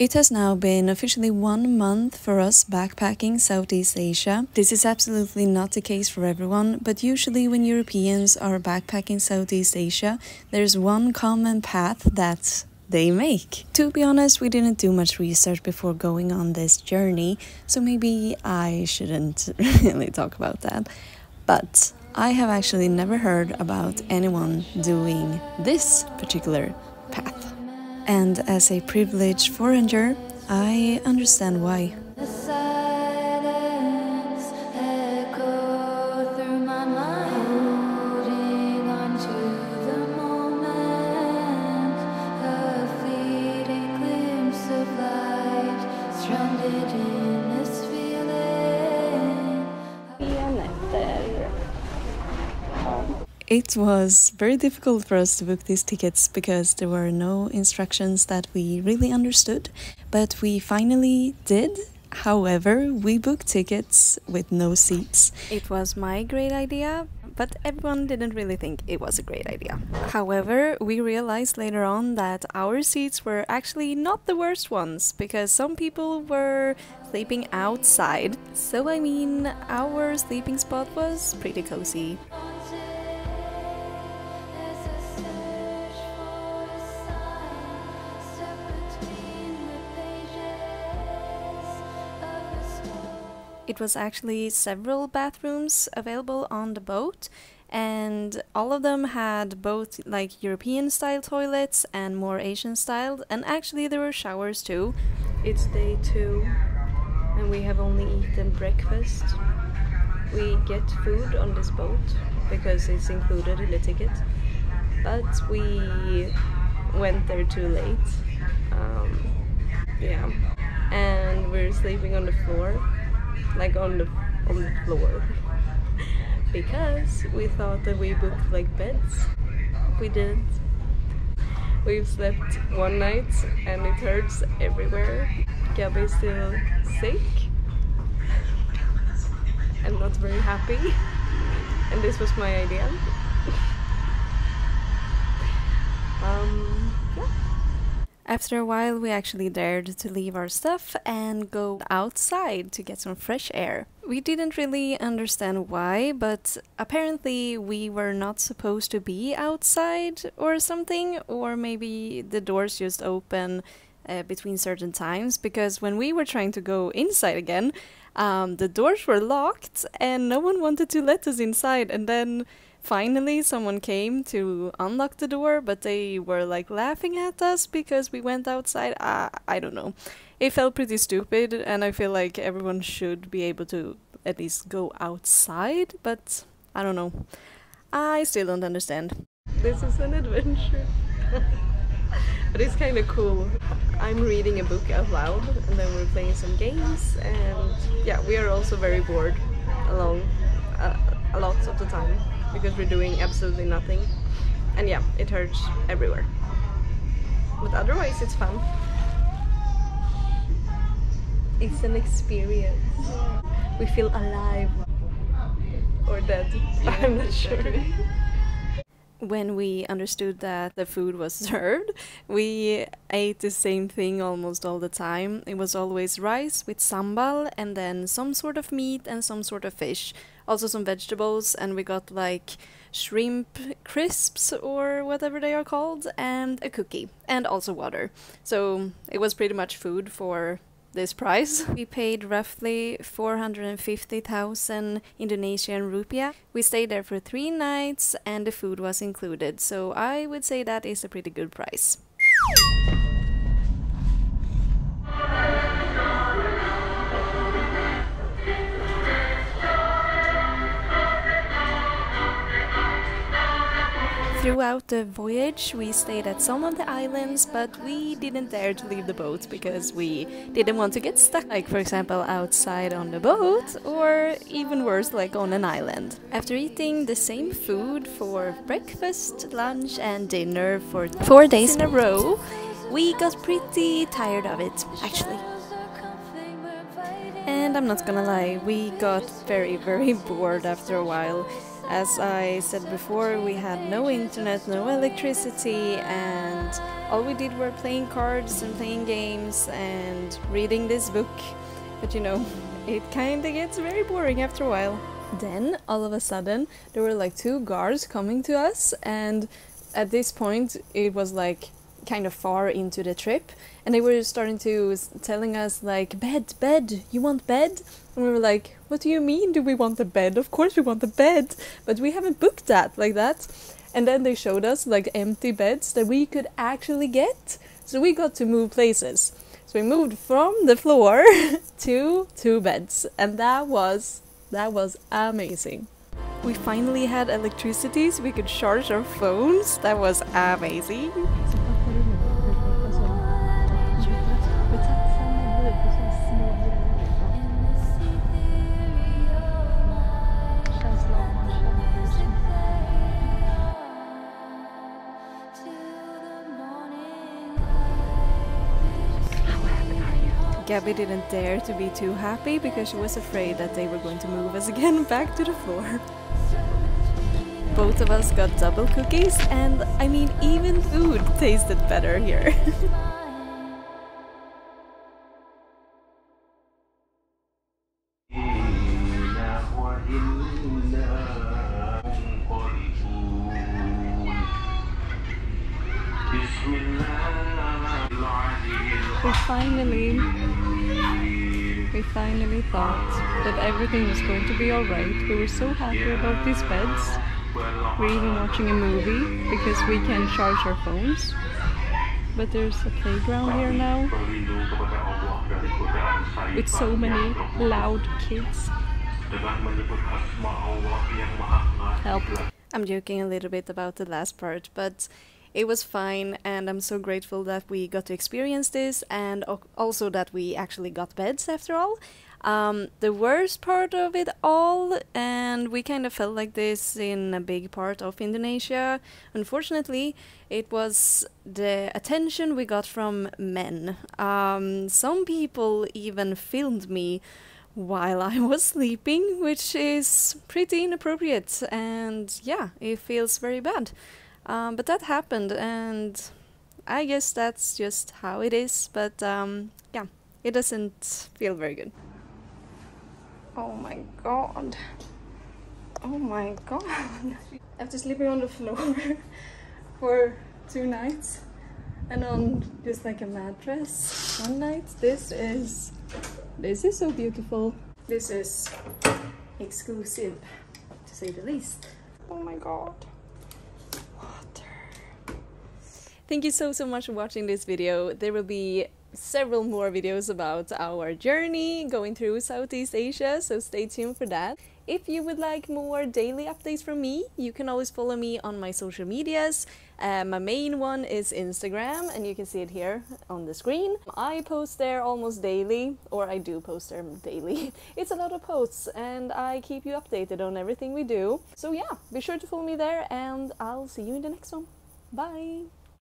It has now been officially 1 month for us backpacking Southeast Asia. This is absolutely not the case for everyone, but usually when Europeans are backpacking Southeast Asia, there's one common path that they make. To be honest, we didn't do much research before going on this journey, so maybe I shouldn't really talk about that. But I have actually never heard about anyone doing this particular path. And as a privileged foreigner, I understand why. The silence echoed through my mind, holding on to the moment, a fleeting glimpse of light, stranded in this feeling. It was very difficult for us to book these tickets because there were no instructions that we really understood, but we finally did. However, we booked tickets with no seats. It was my great idea, but everyone didn't really think it was a great idea. However, we realized later on that our seats were actually not the worst ones, because some people were sleeping outside. So I mean, our sleeping spot was pretty cozy. It was actually several bathrooms available on the boat, and all of them had both like European style toilets and more Asian style, and actually there were showers too. It's day 2 and we have only eaten breakfast. We get food on this boat because it's included in the ticket, but we went there too late. Yeah, and we're sleeping on the floor. Like on the floor because we thought that we booked like beds. We didn't. We've slept one night and it hurts everywhere. Gabbi is still sick and not very happy, and this was my idea. Yeah. After a while, we actually dared to leave our stuff and go outside to get some fresh air. We didn't really understand why, but apparently we were not supposed to be outside or something, or maybe the doors just open between certain times, because when we were trying to go inside again, the doors were locked and no one wanted to let us inside, and then finally someone came to unlock the door, but they were like laughing at us because we went outside. I don't know. It felt pretty stupid, and I feel like everyone should be able to at least go outside, but I don't know. I still don't understand. This is an adventure. But it's kind of cool. I'm reading a book out loud and then we're playing some games, and yeah, we are also very bored along a lot of the time, because we're doing absolutely nothing, and yeah, it hurts everywhere, but otherwise it's fun. It's an experience. We feel alive or dead. I'm not sure. When we understood that the food was served, we ate the same thing almost all the time. It was always rice with sambal and then some sort of meat and some sort of fish. Also some vegetables, and we got like shrimp crisps or whatever they are called, and a cookie, and also water. So it was pretty much food for this price. We paid roughly 450,000 Indonesian rupiah. We stayed there for 3 nights and the food was included, so I would say that is a pretty good price. Throughout the voyage, we stayed at some of the islands, but we didn't dare to leave the boat because we didn't want to get stuck, like for example outside on the boat, or even worse, like on an island. After eating the same food for breakfast, lunch and dinner for 4 days in a row, we got pretty tired of it, actually. And I'm not gonna lie, we got very bored after a while. As I said before, we had no internet, no electricity, and all we did were playing cards and playing games and reading this book. But you know, it kinda gets very boring after a while. Then, all of a sudden, there were like 2 guards coming to us, and at this point it was like kind of far into the trip, and they were starting to telling us like, bed, you want bed? And we were like, what do you mean, do we want a bed? Of course we want a bed, but we haven't booked that like that. And then they showed us like empty beds that we could actually get, so we got to move places. So we moved from the floor to 2 beds, and that was amazing. We finally had electricity so we could charge our phones. That was amazing. Gabbi didn't dare to be too happy because she was afraid that they were going to move us again back to the floor. Both of us got double cookies, and I mean, even food tasted better here. We finally thought that everything was going to be alright. We were so happy about these beds. We're even watching a movie because we can charge our phones. But there's a playground here now with so many loud kids. Help. I'm joking a little bit about the last part, but it was fine, and I'm so grateful that we got to experience this, and also that we actually got beds after all. The worst part of it all, and we kind of felt like this in a big part of Indonesia, unfortunately, it was the attention we got from men. Some people even filmed me while I was sleeping, which is pretty inappropriate, and yeah, it feels very bad. But that happened, and I guess that's just how it is, but yeah, it doesn't feel very good. Oh my god. Oh my god. After sleeping on the floor for 2 nights and on just like a mattress 1 night, this is so beautiful. This is exclusive, to say the least. Oh my god. Thank you so much for watching this video. There will be several more videos about our journey going through Southeast Asia, so stay tuned for that. If you would like more daily updates from me, you can always follow me on my social medias. My main one is Instagram, and you can see it here on the screen. I post there almost daily, or I do post there daily. It's a lot of posts, and I keep you updated on everything we do. So yeah, be sure to follow me there, and I'll see you in the next one. Bye!